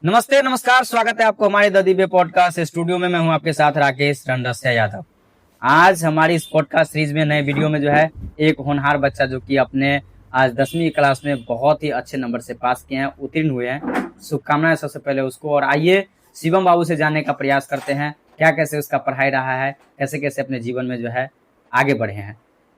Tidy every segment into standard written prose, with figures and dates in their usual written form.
नमस्ते नमस्कार, स्वागत है आपको हमारे द दिव्य पॉडकास्ट स्टूडियो में। मैं हूं आपके साथ राकेश रणदस्या यादव। आज हमारी इस पॉडकास्ट सीरीज में नए वीडियो में जो है एक होनहार बच्चा जो कि अपने आज 10वीं क्लास में बहुत ही अच्छे नंबर से पास किए हैं, उत्तीर्ण हुए हैं। शुभकामनाएं सबसे पहले उसको। और आइए शिवम बाबू से जानने का प्रयास करते हैं क्या कैसे उसका पढ़ाई रहा है, कैसे कैसे अपने जीवन में जो है आगे बढ़े हैं।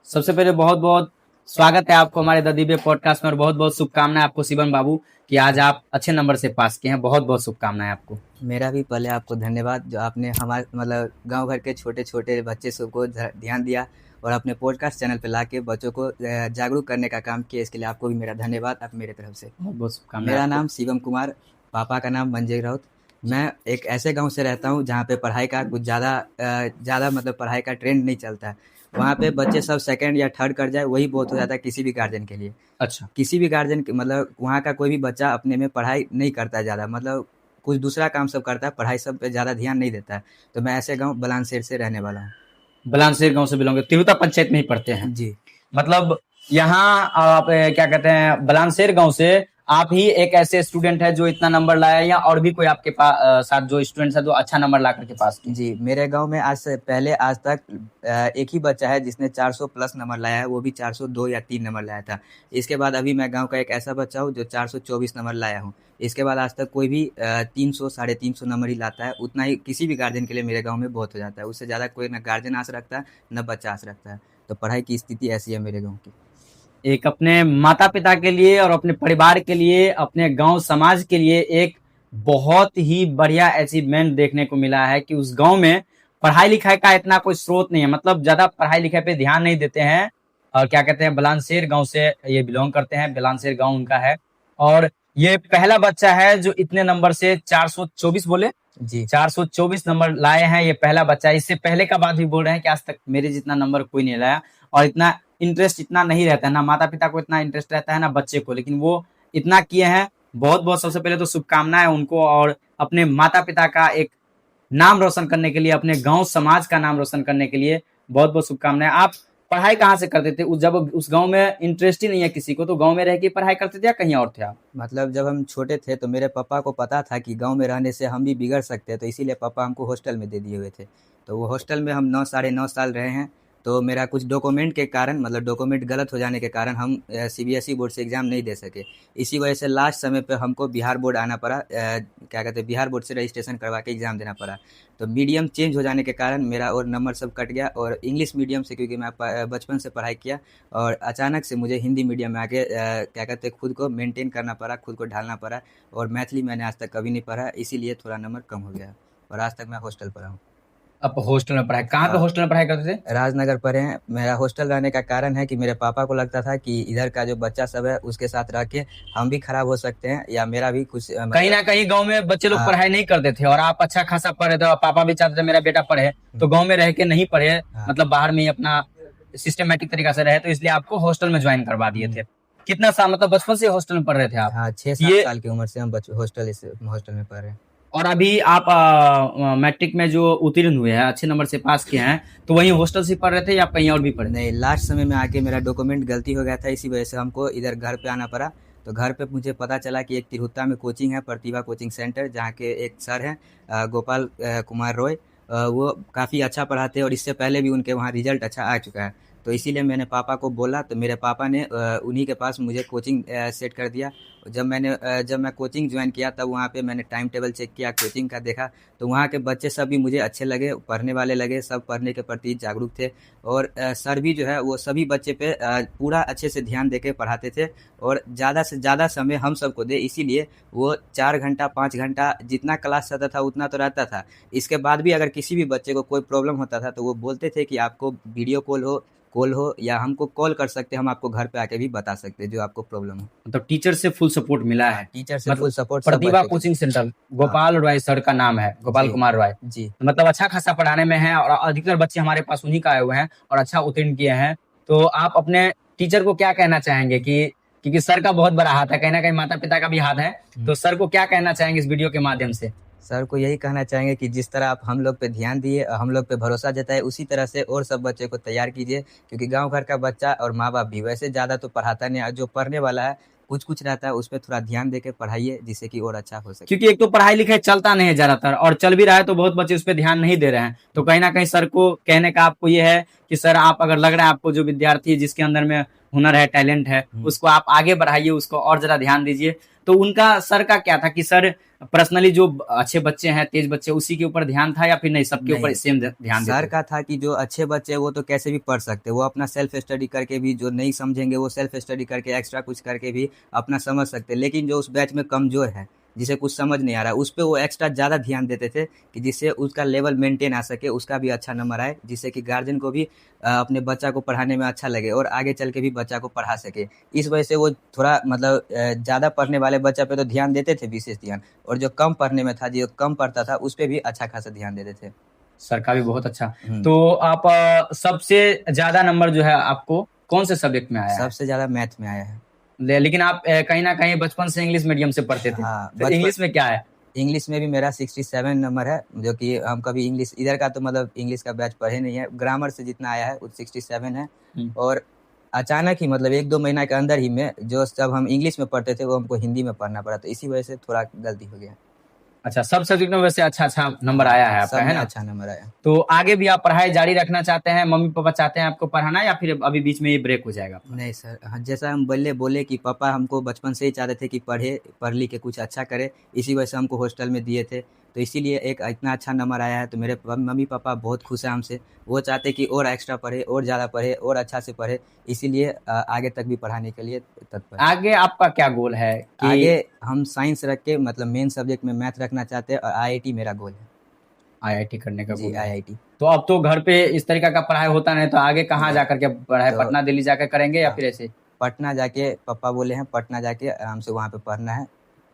सबसे पहले बहुत बहुत स्वागत है आपको हमारे द दिव्य पॉडकास्ट में और बहुत बहुत शुभकामनाएं आपको शिवम बाबू कि आज आप अच्छे नंबर से पास किए हैं। बहुत बहुत शुभकामनाएं आपको। मेरा भी पहले आपको धन्यवाद जो आपने हमारे गांव घर के छोटे छोटे बच्चे सबको ध्यान दिया और अपने पॉडकास्ट चैनल पे लाके बच्चों को जागरूक करने का काम किया। इसके लिए आपको भी मेरा धन्यवाद आप मेरे तरफ से। बहुत बहुत शुभकामनाएं मेरा आपको। नाम शिवम कुमार, पापा का नाम मंजय राउत। मैं एक ऐसे गांव से रहता हूं जहां पे पढ़ाई का कुछ ज़्यादा पढ़ाई का ट्रेंड नहीं चलता है। वहाँ पे बच्चे सब सेकंड या थर्ड कर जाए वही बहुत हो जाता है किसी भी गार्जियन के लिए। अच्छा। किसी भी गार्जियन वहाँ का कोई भी बच्चा अपने में पढ़ाई नहीं करता है ज़्यादा, कुछ दूसरा काम सब करता है, पढ़ाई सब पे ज़्यादा ध्यान नहीं देता है। तो मैं ऐसे गांव बलानशेर से रहने वाला हूँ। बलानशेर गांव से बिलोंग, तिरुता पंचायत में ही पढ़ते हैं। जी मतलब यहाँ आप क्या कहते हैं, बलानशेर गांव से आप ही एक ऐसे स्टूडेंट है जो इतना नंबर लाया है, या और भी कोई आपके पास साथ जो स्टूडेंट्स है जो अच्छा नंबर ला करके पास किए? जी, मेरे गांव में आज से पहले आज तक एक ही बच्चा है जिसने 400 प्लस नंबर लाया है, वो भी 402 या 3 नंबर लाया था। इसके बाद अभी मैं गांव का एक ऐसा बच्चा हूँ जो 424 नंबर लाया हूँ। इसके बाद आज तक कोई भी 300 साढ़े 300 नंबर ही लाता है। उतना ही किसी भी गार्जियन के लिए मेरे गाँव में बहुत हो जाता है। उससे ज़्यादा कोई ना गार्जियन आस रखता है न बच्चा आस रखता है। तो पढ़ाई की स्थिति ऐसी है मेरे गाँव की। एक अपने माता पिता के लिए और अपने परिवार के लिए, अपने गांव समाज के लिए एक बहुत ही बढ़िया अचीवमेंट देखने को मिला है कि उस गांव में पढ़ाई लिखाई का इतना कोई स्रोत नहीं है। मतलब ज्यादा पढ़ाई लिखाई पे ध्यान नहीं देते हैं। और क्या कहते हैं, बलानशेर गांव से ये बिलोंग करते हैं, बलानशेर गांव उनका है। और ये पहला बच्चा है जो इतने नंबर से 424 बोले, जी 424 नंबर लाए हैं। ये पहला बच्चा है। इससे पहले का बात भी बोल रहे हैं कि आज तक मेरे जितना नंबर कोई नहीं लाया। और इतना इंटरेस्ट इतना नहीं रहता है, ना माता पिता को इतना इंटरेस्ट रहता है ना बच्चे को, लेकिन वो इतना किए हैं। बहुत बहुत सबसे पहले तो शुभकामनाएं उनको। और अपने माता पिता का एक नाम रोशन करने के लिए, अपने गांव समाज का नाम रोशन करने के लिए बहुत बहुत शुभकामनाएं। आप पढ़ाई कहाँ से करते थे? जब उस गांव में इंटरेस्ट ही नहीं है किसी को, तो गांव में रह के पढ़ाई करते थे या कहीं और थे आप? जब हम छोटे थे तो मेरे पापा को पता था कि गांव में रहने से हम भी बिगड़ सकते हैं, तो इसीलिए पापा हमको हॉस्टल में दे दिए हुए थे। तो वो हॉस्टल में हम 9 साढ़े 9 साल रहे हैं। तो मेरा कुछ डॉक्यूमेंट के कारण डॉक्यूमेंट गलत हो जाने के कारण हम सीबीएसई बोर्ड से एग्ज़ाम नहीं दे सके। इसी वजह से लास्ट समय पे हमको बिहार बोर्ड आना पड़ा, क्या कहते हैं, बिहार बोर्ड से रजिस्ट्रेशन करवा के एग्ज़ाम देना पड़ा। तो मीडियम चेंज हो जाने के कारण मेरा और नंबर सब कट गया, और इंग्लिश मीडियम से क्योंकि मैं बचपन से पढ़ाई किया, और अचानक से मुझे हिंदी मीडियम में आके क्या कहते हैं, खुद को मेंटेन करना पड़ा, खुद को ढालना पड़ा। और मैथिली मैंने आज तक कभी नहीं पढ़ा, इसीलिए थोड़ा नंबर कम हो गया। और आज तक मैं हॉस्टल पढ़ा हूँ। आप हॉस्टल में पढ़ाई कहाँ पे हॉस्टल में पढ़ाई करते थे? राजनगर पढ़े हैं। मेरा हॉस्टल रहने का कारण है कि मेरे पापा को लगता था कि इधर का जो बच्चा सब है उसके साथ रह के हम भी खराब हो सकते हैं, या मेरा भी कुछ कहीं ना कहीं गांव में बच्चे लोग हाँ। पढ़ाई नहीं करते थे और आप अच्छा खासा पढ़े थे और पापा भी चाहते थे मेरा बेटा पढ़े, तो गांव में रह के नहीं पढ़े, हाँ। मतलब बाहर में ही अपना सिस्टमेटिक तरीका से रहे, तो इसलिए आपको हॉस्टल में ज्वाइन करवा दिए थे। कितना साल, मतलब बचपन से हॉस्टल में पढ़ रहे थे आप? हाँ, 6-7 ये साल की उम्र से हम हॉस्टल में पढ़ रहे हैं। और अभी आप मैट्रिक में जो उत्तीर्ण हुए हैं, अच्छे नंबर से पास किए हैं, तो वहीं हॉस्टल से पढ़ रहे थे या कहीं और भी पढ़े? नहीं, लास्ट समय में आके मेरा डॉक्यूमेंट गलती हो गया था, इसी वजह से हमको इधर घर पे आना पड़ा। तो घर पे मुझे पता चला कि एक तिरहुता में कोचिंग है, प्रतिभा कोचिंग सेंटर, जहाँ के एक सर हैं गोपाल कुमार रॉय। वो काफ़ी अच्छा पढ़ाते हैं और इससे पहले भी उनके वहाँ रिजल्ट अच्छा आ चुका है। तो इसीलिए मैंने पापा को बोला, तो मेरे पापा ने उन्हीं के पास मुझे कोचिंग सेट कर दिया। जब मैं कोचिंग ज्वाइन किया तब वहाँ पे मैंने टाइम टेबल चेक किया, कोचिंग का देखा, तो वहाँ के बच्चे सब भी मुझे अच्छे लगे, पढ़ने वाले लगे, सब पढ़ने के प्रति जागरूक थे। और सर भी जो है वो सभी बच्चे पे पूरा अच्छे से ध्यान देके पढ़ाते थे, और ज़्यादा से ज़्यादा समय हम सबको दे, इसीलिए वो 4 घंटा 5 घंटा जितना क्लास रहता था उतना तो रहता था। इसके बाद भी अगर किसी भी बच्चे को कोई प्रॉब्लम होता था तो वो बोलते थे कि आपको वीडियो कॉल हो या हमको कॉल कर सकते हैं, हम आपको घर पे आके भी बता सकते हैं जो आपको प्रॉब्लम हो। मतलब टीचर से फुल सपोर्ट मिला है? टीचर से मतलब फुल सपोर्ट सब प्रतिभा बच्चों को। Coaching centre, Gopal Roy sir का नाम है, गोपाल जी कुमार रॉय। जी मतलब अच्छा खासा पढ़ाने में है और अधिकतर बच्चे हमारे पास उन्हीं का आए हुए हैं और अच्छा उत्तीर्ण किए हैं। तो आप अपने टीचर को क्या कहना चाहेंगे कि क्योंकि सर का बहुत बड़ा हाथ है, कहीं ना कहीं माता पिता का भी हाथ है, तो सर को क्या कहना चाहेंगे इस वीडियो के माध्यम से? सर को यही कहना चाहेंगे कि जिस तरह आप हम लोग पे ध्यान दिए, हम लोग पे भरोसा जताए, उसी तरह से और सब बच्चे को तैयार कीजिए, क्योंकि गांव घर का बच्चा और माँ बाप भी वैसे ज़्यादा तो पढ़ाता नहीं है, जो पढ़ने वाला है कुछ कुछ रहता है उस पर थोड़ा ध्यान देके पढ़ाइए जिससे कि और अच्छा हो सके। क्योंकि एक तो पढ़ाई लिखाई चलता नहीं है ज्यादातर, और चल भी रहा है तो बहुत बच्चे उस पर ध्यान नहीं दे रहे हैं। तो कहीं ना कहीं सर को कहने का आपको ये है कि सर, आप अगर लग रहा है आपको जो विद्यार्थी जिसके अंदर में हुनर है, टैलेंट है, उसको आप आगे बढ़ाइए, उसको और जरा ध्यान दीजिए। तो उनका सर का क्या था कि सर पर्सनली जो अच्छे बच्चे हैं, तेज बच्चे, उसी के ऊपर ध्यान था, या फिर नहीं सबके ऊपर नहीं, सेम ध्यान सर देते? का था कि जो अच्छे बच्चे हैं वो तो कैसे भी पढ़ सकते हैं, वो अपना सेल्फ स्टडी करके भी, जो नहीं समझेंगे वो सेल्फ स्टडी करके एक्स्ट्रा कुछ करके भी अपना समझ सकते हैं। लेकिन जो उस बैच में कमजोर है, जिसे कुछ समझ नहीं आ रहा है, उस पर वो एक्स्ट्रा ज़्यादा ध्यान देते थे कि जिससे उसका लेवल मेंटेन आ सके, उसका भी अच्छा नंबर आए, जिससे कि गार्जियन को भी अपने बच्चा को पढ़ाने में अच्छा लगे और आगे चल के भी बच्चा को पढ़ा सके। इस वजह से वो थोड़ा मतलब ज़्यादा पढ़ने वाले बच्चा पे तो ध्यान देते थे, विशेष ध्यान, और जो कम पढ़ने में था, जो कम पढ़ता था, उस पर भी अच्छा खासा ध्यान देते थे। सर का भी बहुत अच्छा। तो आप सबसे ज्यादा नंबर जो है आपको कौन से सब्जेक्ट में आया है? सबसे ज़्यादा मैथ में आया है। लेकिन आप कहीं ना कहीं बचपन से इंग्लिश मीडियम से पढ़ते थे, हाँ, तो इंग्लिश में क्या है? इंग्लिश में भी मेरा 67 नंबर है, जो कि हम कभी इंग्लिश इधर का तो मतलब इंग्लिश का बैच पढ़े नहीं है। ग्रामर से जितना आया है वो 67 है। और अचानक ही मतलब 1-2 महीना के अंदर ही में जो सब हम इंग्लिश में पढ़ते थे वो हमको हिंदी में पढ़ना पड़ा, तो इसी वजह से थोड़ा गलती हो गया। अच्छा, सब सब्जेक्ट में वैसे अच्छा अच्छा नंबर आया है आपका, सब है में ना? अच्छा नंबर आया। तो आगे भी आप पढ़ाई जारी रखना चाहते हैं? मम्मी पापा चाहते हैं आपको पढ़ाना, या फिर अभी बीच में ये ब्रेक हो जाएगा? नहीं सर, हाँ, जैसा हम बोले कि पापा हमको बचपन से ही चाहते थे कि पढ़ लिख के कुछ अच्छा करे, इसी वजह से हमको हॉस्टल में दिए थे। तो इसीलिए एक इतना अच्छा नंबर आया है, तो मेरे मम्मी पापा बहुत खुश हैं हमसे। वो चाहते कि और एक्स्ट्रा पढ़े, और ज़्यादा पढ़े, और अच्छा से पढ़े, इसीलिए आगे तक भी पढ़ाने के लिए तत्पर हैं। आगे आपका क्या गोल है कि आगे हम साइंस रख के मतलब मेन सब्जेक्ट में मैथ रखना चाहते हैं, और आईआईटी मेरा गोल है। आईआईटी करने का जी, गोल है? आईआईटी। तो अब तो घर पे इस तरीका का पढ़ाई होता नहीं, तो आगे कहाँ जाकर के पढ़ाई, तो पटना दिल्ली जाकर करेंगे या फिर ऐसे? पटना जाके पापा बोले हैं, पटना जाके आराम से वहाँ पे पढ़ना है।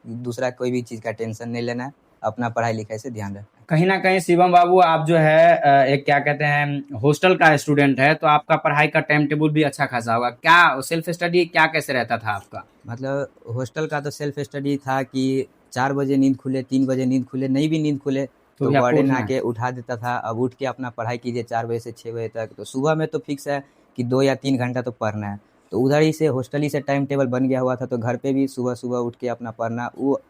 दूसरा कोई भी चीज़ का टेंशन नहीं लेना है, अपना पढ़ाई लिखाई से ध्यान रखना है। कहीं ना कहीं शिवम बाबू, आप जो है एक क्या कहते हैं, हॉस्टल का स्टूडेंट है, तो आपका पढ़ाई का टाइम टेबल भी अच्छा खासा होगा। क्या सेल्फ स्टडी क्या कैसे रहता था आपका? मतलब हॉस्टल का तो सेल्फ स्टडी था कि 4 बजे नींद खुले, 3 बजे नींद खुले, नहीं भी नींद खुले तो भी आपको वार्डन उठना है? आके उठा देता था। अब उठ के अपना पढ़ाई कीजिए 4 बजे से 6 बजे तक। तो सुबह में तो फिक्स है कि 2 या 3 घंटा तो पढ़ना है। तो उधर ही से हॉस्टल ही से टाइम टेबल बन गया हुआ था, तो घर पे भी सुबह-सुबह उठ के अपना पढ़ना। वो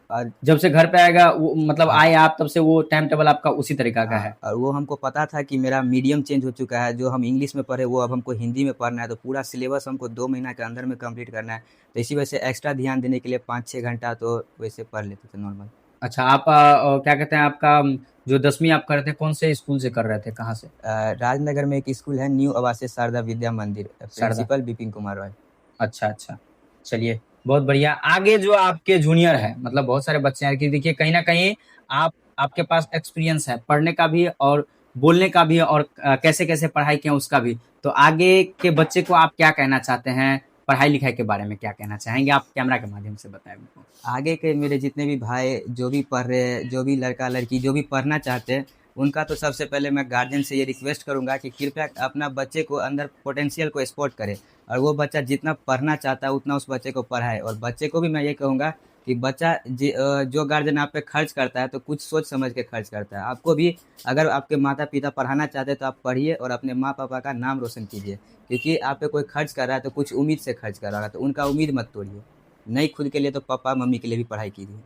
जब से घर पे आएगा वो मतलब आए आप, तब से वो टाइम टेबल आपका उसी तरीका का है? और वो हमको पता था कि मेरा मीडियम चेंज हो चुका है, जो हम इंग्लिश में पढ़े वो अब हमको हिंदी में पढ़ना है, तो पूरा सिलेबस हमको 2 महीना के अंदर में कंप्लीट करना है। तो इसी वजह से एक्स्ट्रा ध्यान देने के लिए 5-6 घंटा तो वैसे पढ़ लेते थे नॉर्मल। अच्छा, आप क्या कहते हैं, आपका जो 10वीं आप कर रहे थे, कौन से स्कूल से कर रहे थे, कहाँ से? राजनगर में एक स्कूल है, न्यू आवासीय शारदा विद्या मंदिर, शारदा। प्रिंसिपल विपिन कुमार रॉय। अच्छा अच्छा, चलिए बहुत बढ़िया। आगे जो आपके जूनियर है, मतलब बहुत सारे बच्चे हैं कि देखिए कहीं ना कहीं आपके पास एक्सपीरियंस है पढ़ने का भी और बोलने का भी, और कैसे कैसे पढ़ाई किया उसका भी। तो आगे के बच्चे को आप क्या कहना चाहते हैं, पढ़ाई लिखाई के बारे में क्या कहना चाहेंगे? आप कैमरा के माध्यम से बताएं उनको। आगे के मेरे जितने भी भाई जो भी पढ़ रहे हैं, जो भी लड़का लड़की जो भी पढ़ना चाहते हैं, उनका तो सबसे पहले मैं गार्जियन से ये रिक्वेस्ट करूंगा कि कृपया अपना बच्चे को अंदर पोटेंशियल को स्पॉट करे, और वो बच्चा जितना पढ़ना चाहता है उतना उस बच्चे को पढ़ाए। और बच्चे को भी मैं ये कहूँगा कि बच्चा जो गार्जियन आप पे खर्च करता है तो कुछ सोच समझ के खर्च करता है। आपको भी अगर आपके माता पिता पढ़ाना चाहते हैं तो आप पढ़िए और अपने माँ पापा का नाम रोशन कीजिए, क्योंकि आप पे कोई खर्च कर रहा है तो कुछ उम्मीद से खर्च कर रहा है, तो उनका उम्मीद मत तोड़िए। नहीं खुद के लिए तो पापा मम्मी के लिए भी पढ़ाई कीजिए।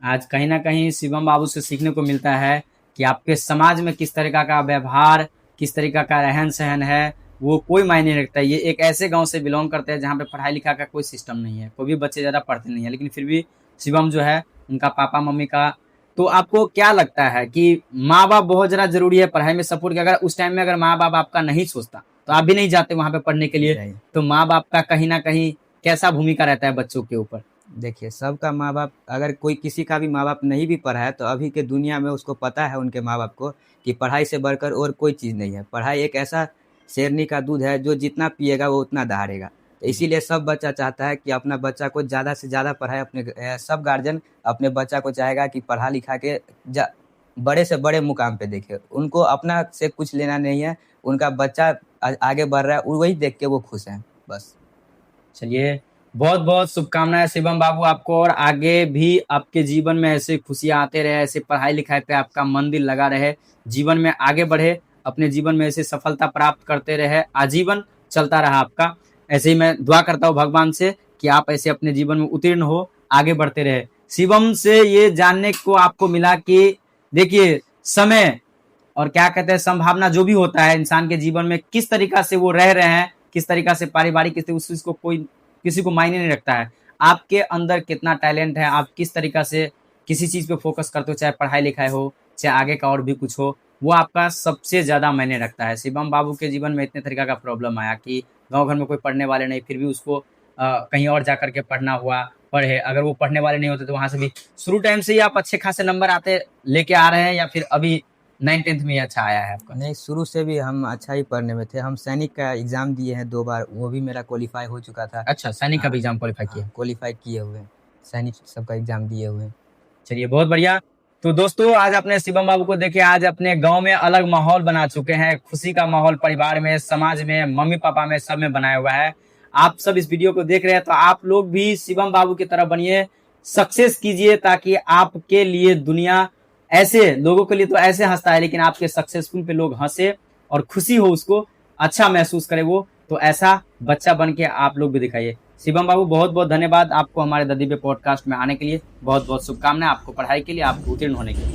आज कहीं ना कहीं शिवम बाबू से सीखने को मिलता है कि आपके समाज में किस तरीका का व्यवहार, किस तरीका का रहन सहन है, वो कोई मायने नहीं रखता है। ये एक ऐसे गांव से बिलोंग करते हैं जहाँ पे पढ़ाई लिखाई का कोई सिस्टम नहीं है, कोई भी बच्चे ज़्यादा पढ़ते नहीं है, लेकिन फिर भी शिवम जो है उनका पापा मम्मी का। तो आपको क्या लगता है कि माँ बाप बहुत ज़्यादा जरूरी है पढ़ाई में सपोर्ट? अगर उस टाइम में अगर माँ बाप आपका नहीं सोचता तो आप भी नहीं जाते वहाँ पे पढ़ने के लिए, तो माँ बाप का कहीं ना कहीं कैसा भूमिका रहता है बच्चों के ऊपर? देखिए, सबका माँ बाप, अगर कोई किसी का भी माँ बाप नहीं भी पढ़ा है तो अभी के दुनिया में उसको पता है उनके माँ बाप को कि पढ़ाई से बढ़कर और कोई चीज़ नहीं है। पढ़ाई एक ऐसा शेरनी का दूध है जो जितना पिएगा वो उतना दहाड़ेगा। तो इसीलिए सब बच्चा चाहता है कि अपना बच्चा को ज़्यादा से ज़्यादा पढ़ाए। सब गार्जियन अपने बच्चा को चाहेगा कि पढ़ा लिखा के बड़े से बड़े मुकाम पे देखे। उनको अपना से कुछ लेना नहीं है, उनका बच्चा आगे बढ़ रहा है वही देख के वो खुश हैं बस। चलिए, बहुत बहुत शुभकामनाएं शिवम बाबू आपको, और आगे भी आपके जीवन में ऐसे खुशियां आते रहे, ऐसे पढ़ाई लिखाई पे आपका मन दिल लगा रहे, जीवन में आगे बढ़े, अपने जीवन में ऐसे सफलता प्राप्त करते रहे, आजीवन चलता रहा आपका। ऐसे ही मैं दुआ करता हूँ भगवान से कि कि आप ऐसे अपने जीवन में उत्तीर्ण हो, आगे बढ़ते रहे। शिवम से ये जानने को आपको मिला कि देखिए समय और क्या कहते हैं संभावना जो भी होता है इंसान के जीवन में, किस तरीका से वो रह रहे हैं, किस तरीका से पारिवारिक स्थिति, उस चीज को कोई किसी को मायने नहीं रखता है। आपके अंदर कितना टैलेंट है, आप किस तरीका से किसी चीज पे फोकस करते हो, चाहे पढ़ाई लिखाई हो, चाहे आगे का और भी कुछ हो, वो आपका सबसे ज्यादा मायने रखता है। शिवम बाबू के जीवन में इतने तरीका का प्रॉब्लम आया कि गांव घर में कोई पढ़ने वाले नहीं, फिर भी उसको कहीं और जाकर के पढ़ना हुआ, पढ़े। अगर वो पढ़ने वाले नहीं होते तो वहां से भी शुरू टाइम से ही आप अच्छे खासे नंबर आते लेके आ रहे हैं, या फिर अभी 9th-10th में ही अच्छा आया है आपका? नहीं, शुरू से भी हम अच्छा ही पढ़ने में थे। हम सैनिक का एग्ज़ाम दिए हैं 2 बार, वो भी मेरा क्वालीफाई हो चुका था। अच्छा, सैनिक का भी एग्जाम क्वालिफाई किया? क्वालीफाई किए हुए हैं, सैनिक सबका एग्ज़ाम दिए हुए हैं। चलिए बहुत बढ़िया। तो दोस्तों आज अपने शिवम बाबू को देखिए, आज अपने गांव में अलग माहौल बना चुके हैं, खुशी का माहौल परिवार में, समाज में, मम्मी पापा में, सब में बनाया हुआ है। आप सब इस वीडियो को देख रहे हैं तो आप लोग भी शिवम बाबू की तरह बनिए, सक्सेस कीजिए, ताकि आपके लिए दुनिया ऐसे लोगों के लिए तो ऐसे हंसता है, लेकिन आपके सक्सेसफुल पे लोग हंसे और खुशी हो, उसको अच्छा महसूस करे वो। तो ऐसा बच्चा बन के आप लोग भी दिखाइए। शिवम बाबू बहुत बहुत धन्यवाद आपको हमारे ददीबे पॉडकास्ट में आने के लिए। बहुत बहुत शुभकामनाएं आपको पढ़ाई के लिए, आपको उत्तीर्ण होने के लिए।